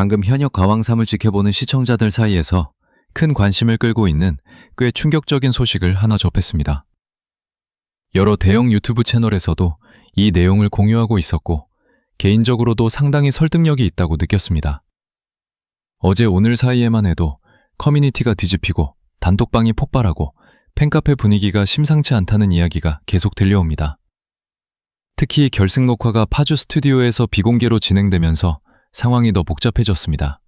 방금 현역 가왕삼을 지켜보는 시청자들 사이에서 큰 관심을 끌고 있는 꽤 충격적인 소식을 하나 접했습니다. 여러 대형 유튜브 채널에서도 이 내용을 공유하고 있었고 개인적으로도 상당히 설득력이 있다고 느꼈습니다. 어제 오늘 사이에만 해도 커뮤니티가 뒤집히고 단톡방이 폭발하고 팬카페 분위기가 심상치 않다는 이야기가 계속 들려옵니다. 특히 결승 녹화가 파주 스튜디오에서 비공개로 진행되면서 상황이 더 복잡해졌습니다.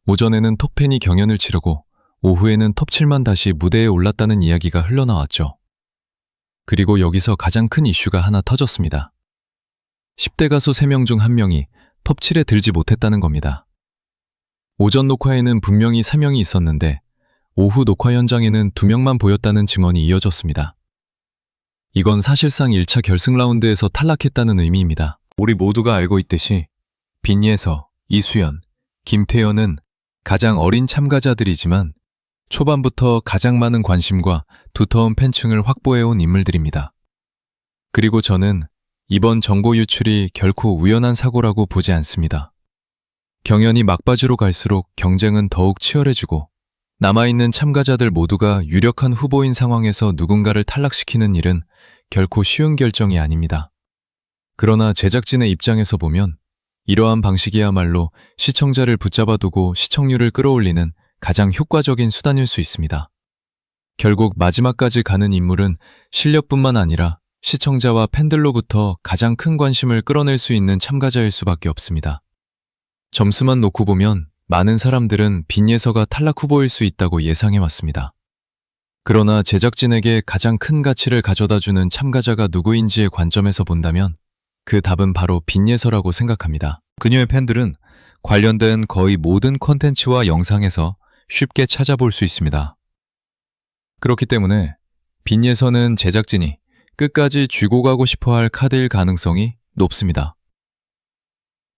오전에는 톱10이 경연을 치르고 오후에는 톱7만 다시 무대에 올랐다는 이야기가 흘러나왔죠. 그리고 여기서 가장 큰 이슈가 하나 터졌습니다. 10대 가수 3명 중 1명이 톱7에 들지 못했다는 겁니다. 오전 녹화에는 분명히 3명이 있었는데 오후 녹화 현장에는 2명만 보였다는 증언이 이어졌습니다. 이건 사실상 1차 결승 라운드에서 탈락했다는 의미입니다. 우리 모두가 알고 있듯이 빈예서, 이수연, 김태현은 가장 어린 참가자들이지만 초반부터 가장 많은 관심과 두터운 팬층을 확보해온 인물들입니다. 그리고 저는 이번 정보 유출이 결코 우연한 사고라고 보지 않습니다. 경연이 막바지로 갈수록 경쟁은 더욱 치열해지고 남아있는 참가자들 모두가 유력한 후보인 상황에서 누군가를 탈락시키는 일은 결코 쉬운 결정이 아닙니다. 그러나 제작진의 입장에서 보면 이러한 방식이야말로 시청자를 붙잡아두고 시청률을 끌어올리는 가장 효과적인 수단일 수 있습니다. 결국 마지막까지 가는 인물은 실력뿐만 아니라 시청자와 팬들로부터 가장 큰 관심을 끌어낼 수 있는 참가자일 수밖에 없습니다. 점수만 놓고 보면 많은 사람들은 빈예서가 탈락 후보일 수 있다고 예상해왔습니다. 그러나 제작진에게 가장 큰 가치를 가져다주는 참가자가 누구인지의 관점에서 본다면 그 답은 바로 빈예서라고 생각합니다. 그녀의 팬들은 관련된 거의 모든 콘텐츠와 영상에서 쉽게 찾아볼 수 있습니다. 그렇기 때문에 빈예서는 제작진이 끝까지 쥐고 가고 싶어할 카드일 가능성이 높습니다.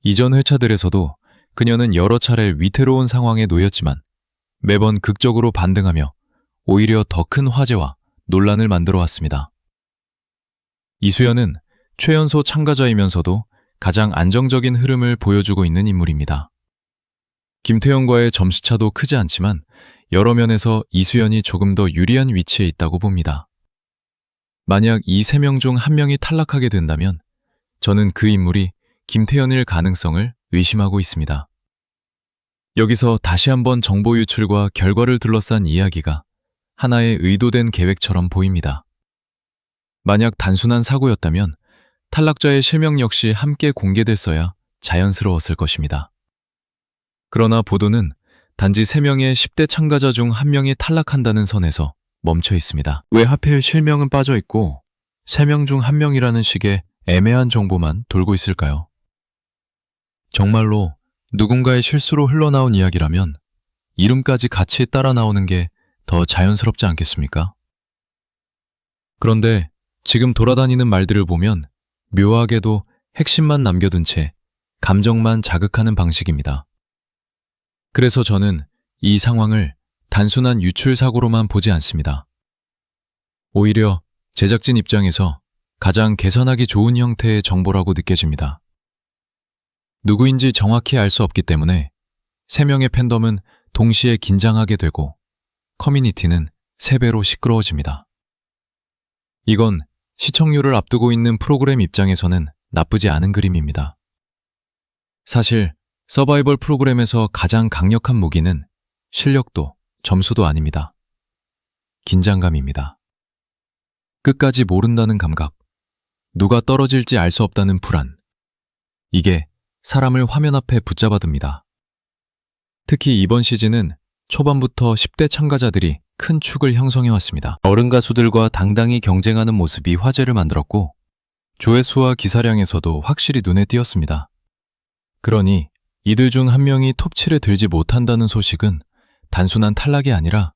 이전 회차들에서도 그녀는 여러 차례 위태로운 상황에 놓였지만 매번 극적으로 반등하며 오히려 더 큰 화제와 논란을 만들어 왔습니다. 이수연은 최연소 참가자이면서도 가장 안정적인 흐름을 보여주고 있는 인물입니다. 김태현과의 점수차도 크지 않지만 여러 면에서 이수연이 조금 더 유리한 위치에 있다고 봅니다. 만약 이 3명 중 1명이 탈락하게 된다면 저는 그 인물이 김태현일 가능성을 의심하고 있습니다. 여기서 다시 한번 정보 유출과 결과를 둘러싼 이야기가 하나의 의도된 계획처럼 보입니다. 만약 단순한 사고였다면 탈락자의 실명 역시 함께 공개됐어야 자연스러웠을 것입니다. 그러나 보도는 단지 3명의 10대 참가자 중 1명이 탈락한다는 선에서 멈춰 있습니다. 왜 하필 실명은 빠져 있고 3명 중 1명이라는 식의 애매한 정보만 돌고 있을까요? 정말로 누군가의 실수로 흘러나온 이야기라면 이름까지 같이 따라 나오는 게 더 자연스럽지 않겠습니까? 그런데 지금 돌아다니는 말들을 보면 묘하게도 핵심만 남겨둔 채 감정만 자극하는 방식입니다. 그래서 저는 이 상황을 단순한 유출 사고로만 보지 않습니다. 오히려 제작진 입장에서 가장 개선하기 좋은 형태의 정보라고 느껴집니다. 누구인지 정확히 알 수 없기 때문에 3명의 팬덤은 동시에 긴장하게 되고 커뮤니티는 3배로 시끄러워집니다. 이건 시청률을 앞두고 있는 프로그램 입장에서는 나쁘지 않은 그림입니다. 사실 서바이벌 프로그램에서 가장 강력한 무기는 실력도 점수도 아닙니다. 긴장감입니다. 끝까지 모른다는 감각, 누가 떨어질지 알 수 없다는 불안, 이게 사람을 화면 앞에 붙잡아둡니다. 특히 이번 시즌은 초반부터 10대 참가자들이 큰 축을 형성해왔습니다. 어른 가수들과 당당히 경쟁하는 모습이 화제를 만들었고 조회수와 기사량에서도 확실히 눈에 띄었습니다. 그러니 이들 중 1명이 톱7에 들지 못한다는 소식은 단순한 탈락이 아니라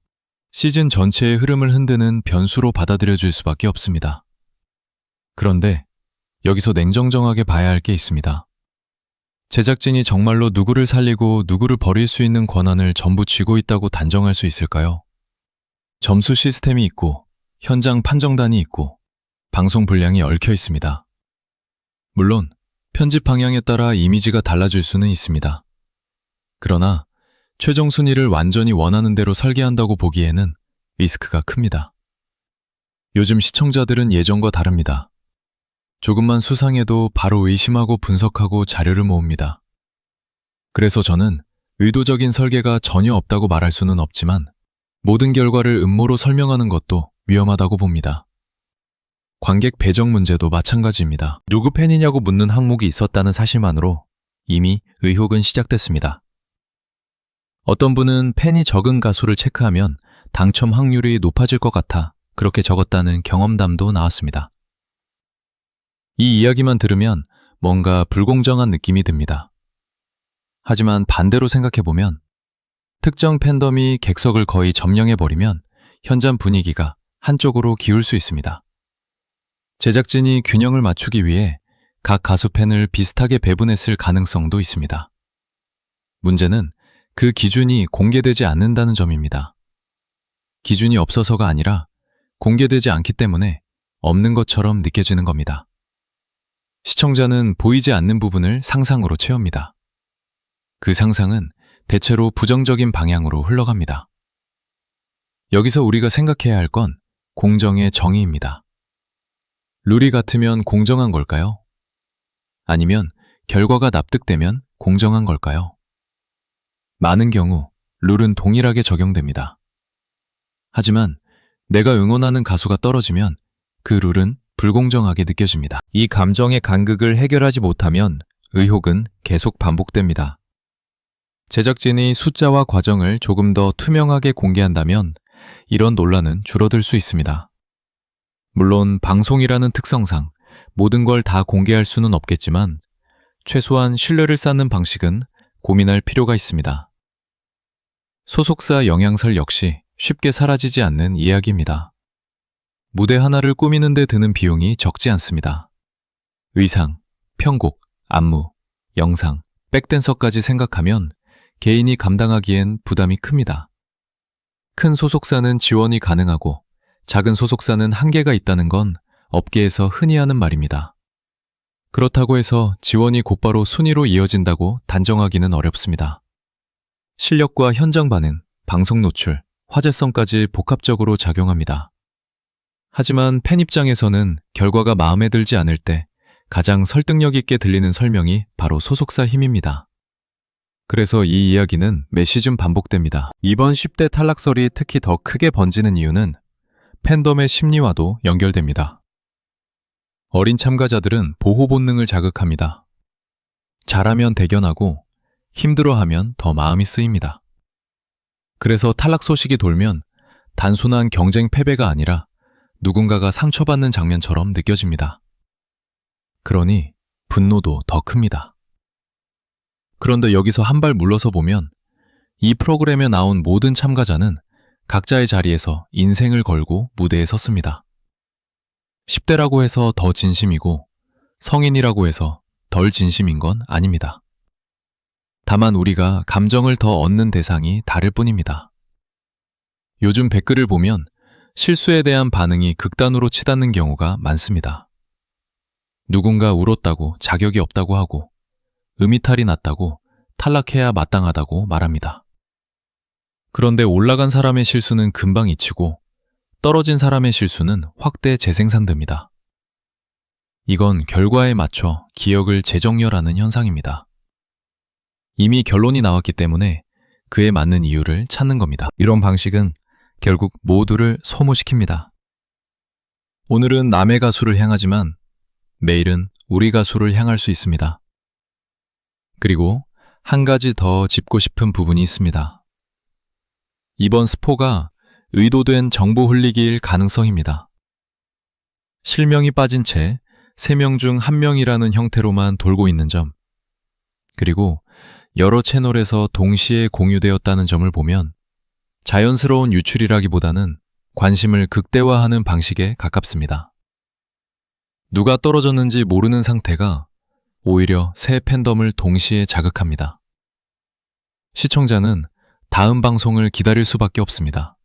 시즌 전체의 흐름을 흔드는 변수로 받아들여질 수밖에 없습니다. 그런데 여기서 냉정정하게 봐야 할 게 있습니다. 제작진이 정말로 누구를 살리고 누구를 버릴 수 있는 권한을 전부 쥐고 있다고 단정할 수 있을까요? 점수 시스템이 있고 현장 판정단이 있고 방송 분량이 얽혀 있습니다. 물론 편집 방향에 따라 이미지가 달라질 수는 있습니다. 그러나 최종 순위를 완전히 원하는 대로 설계한다고 보기에는 리스크가 큽니다. 요즘 시청자들은 예전과 다릅니다. 조금만 수상해도 바로 의심하고 분석하고 자료를 모읍니다. 그래서 저는 의도적인 설계가 전혀 없다고 말할 수는 없지만 모든 결과를 음모로 설명하는 것도 위험하다고 봅니다. 관객 배정 문제도 마찬가지입니다. 누구 팬이냐고 묻는 항목이 있었다는 사실만으로 이미 의혹은 시작됐습니다. 어떤 분은 팬이 적은 가수를 체크하면 당첨 확률이 높아질 것 같아 그렇게 적었다는 경험담도 나왔습니다. 이 이야기만 들으면 뭔가 불공정한 느낌이 듭니다. 하지만 반대로 생각해보면 특정 팬덤이 객석을 거의 점령해버리면 현장 분위기가 한쪽으로 기울 수 있습니다. 제작진이 균형을 맞추기 위해 각 가수 팬을 비슷하게 배분했을 가능성도 있습니다. 문제는 그 기준이 공개되지 않는다는 점입니다. 기준이 없어서가 아니라 공개되지 않기 때문에 없는 것처럼 느껴지는 겁니다. 시청자는 보이지 않는 부분을 상상으로 채웁니다. 그 상상은 대체로 부정적인 방향으로 흘러갑니다. 여기서 우리가 생각해야 할 건 공정의 정의입니다. 룰이 같으면 공정한 걸까요? 아니면 결과가 납득되면 공정한 걸까요? 많은 경우 룰은 동일하게 적용됩니다. 하지만 내가 응원하는 가수가 떨어지면 그 룰은 불공정하게 느껴집니다. 이 감정의 간극을 해결하지 못하면 의혹은 계속 반복됩니다. 제작진이 숫자와 과정을 조금 더 투명하게 공개한다면 이런 논란은 줄어들 수 있습니다. 물론 방송이라는 특성상 모든 걸 다 공개할 수는 없겠지만 최소한 신뢰를 쌓는 방식은 고민할 필요가 있습니다. 소속사 영향설 역시 쉽게 사라지지 않는 이야기입니다. 무대 하나를 꾸미는 데 드는 비용이 적지 않습니다. 의상, 편곡, 안무, 영상, 백댄서까지 생각하면 개인이 감당하기엔 부담이 큽니다. 큰 소속사는 지원이 가능하고 작은 소속사는 한계가 있다는 건 업계에서 흔히 하는 말입니다. 그렇다고 해서 지원이 곧바로 순위로 이어진다고 단정하기는 어렵습니다. 실력과 현장 반응, 방송 노출, 화제성까지 복합적으로 작용합니다. 하지만 팬 입장에서는 결과가 마음에 들지 않을 때 가장 설득력 있게 들리는 설명이 바로 소속사 힘입니다. 그래서 이 이야기는 매 시즌 반복됩니다. 이번 10대 탈락설이 특히 더 크게 번지는 이유는 팬덤의 심리와도 연결됩니다. 어린 참가자들은 보호 본능을 자극합니다. 잘하면 대견하고 힘들어하면 더 마음이 쓰입니다. 그래서 탈락 소식이 돌면 단순한 경쟁 패배가 아니라 누군가가 상처받는 장면처럼 느껴집니다. 그러니 분노도 더 큽니다. 그런데 여기서 한 발 물러서 보면 이 프로그램에 나온 모든 참가자는 각자의 자리에서 인생을 걸고 무대에 섰습니다. 10대라고 해서 더 진심이고 성인이라고 해서 덜 진심인 건 아닙니다. 다만 우리가 감정을 더 얻는 대상이 다를 뿐입니다. 요즘 댓글을 보면 실수에 대한 반응이 극단으로 치닫는 경우가 많습니다. 누군가 울었다고 자격이 없다고 하고 음이탈이 났다고 탈락해야 마땅하다고 말합니다. 그런데 올라간 사람의 실수는 금방 잊히고 떨어진 사람의 실수는 확대 재생산됩니다. 이건 결과에 맞춰 기억을 재정렬하는 현상입니다. 이미 결론이 나왔기 때문에 그에 맞는 이유를 찾는 겁니다. 이런 방식은 결국 모두를 소모시킵니다. 오늘은 남의 가수를 향하지만 내일은 우리 가수를 향할 수 있습니다. 그리고 한 가지 더 짚고 싶은 부분이 있습니다. 이번 스포가 의도된 정보 흘리기일 가능성입니다. 실명이 빠진 채 3명 중 1명이라는 형태로만 돌고 있는 점, 그리고 여러 채널에서 동시에 공유되었다는 점을 보면 자연스러운 유출이라기보다는 관심을 극대화하는 방식에 가깝습니다. 누가 떨어졌는지 모르는 상태가 오히려 새 팬덤을 동시에 자극합니다. 시청자는 다음 방송을 기다릴 수밖에 없습니다.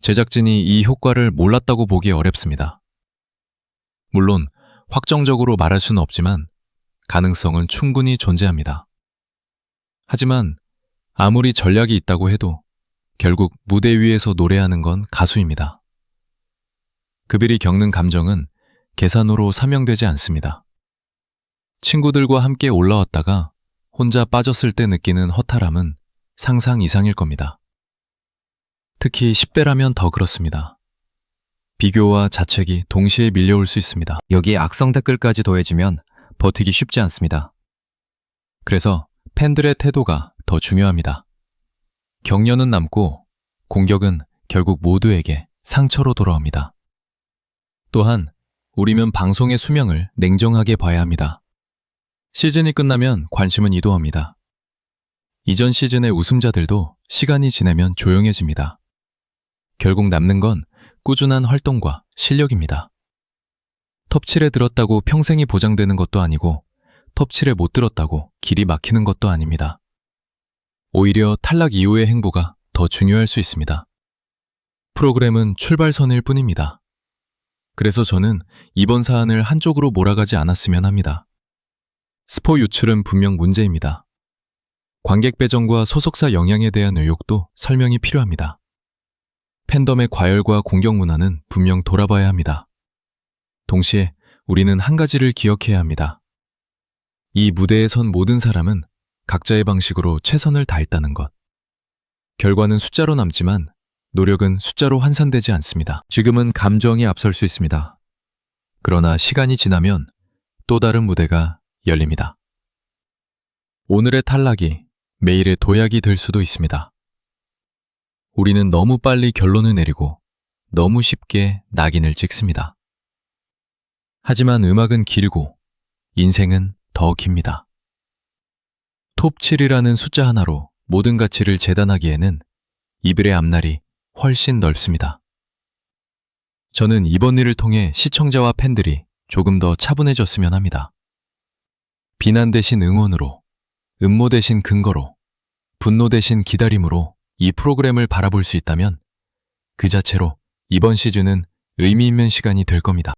제작진이 이 효과를 몰랐다고 보기 어렵습니다. 물론 확정적으로 말할 수는 없지만 가능성은 충분히 존재합니다. 하지만 아무리 전략이 있다고 해도 결국 무대 위에서 노래하는 건 가수입니다. 그들이 겪는 감정은 계산으로 사명되지 않습니다. 친구들과 함께 올라왔다가 혼자 빠졌을 때 느끼는 허탈함은 상상 이상일 겁니다. 특히 10대라면 더 그렇습니다. 비교와 자책이 동시에 밀려올 수 있습니다. 여기에 악성 댓글까지 더해지면 버티기 쉽지 않습니다. 그래서 팬들의 태도가 더 중요합니다. 격려는 남고 공격은 결국 모두에게 상처로 돌아옵니다. 또한 우리는 방송의 수명을 냉정하게 봐야 합니다. 시즌이 끝나면 관심은 이동합니다. 이전 시즌의 우승자들도 시간이 지나면 조용해집니다. 결국 남는 건 꾸준한 활동과 실력입니다. 톱7에 들었다고 평생이 보장되는 것도 아니고 톱7에 못 들었다고 길이 막히는 것도 아닙니다. 오히려 탈락 이후의 행보가 더 중요할 수 있습니다. 프로그램은 출발선일 뿐입니다. 그래서 저는 이번 사안을 한쪽으로 몰아가지 않았으면 합니다. 스포 유출은 분명 문제입니다. 관객 배정과 소속사 영향에 대한 의혹도 설명이 필요합니다. 팬덤의 과열과 공격 문화는 분명 돌아봐야 합니다. 동시에 우리는 한 가지를 기억해야 합니다. 이 무대에 선 모든 사람은 각자의 방식으로 최선을 다했다는 것. 결과는 숫자로 남지만 노력은 숫자로 환산되지 않습니다. 지금은 감정이 앞설 수 있습니다. 그러나 시간이 지나면 또 다른 무대가 열립니다. 오늘의 탈락이 매일의 도약이 될 수도 있습니다. 우리는 너무 빨리 결론을 내리고 너무 쉽게 낙인을 찍습니다. 하지만 음악은 길고 인생은 더 깁니다. 톱7이라는 숫자 하나로 모든 가치를 재단하기에는 이별의 앞날이 훨씬 넓습니다. 저는 이번 일을 통해 시청자와 팬들이 조금 더 차분해졌으면 합니다. 비난 대신 응원으로, 음모 대신 근거로, 분노 대신 기다림으로 이 프로그램을 바라볼 수 있다면 그 자체로 이번 시즌은 의미 있는 시간이 될 겁니다.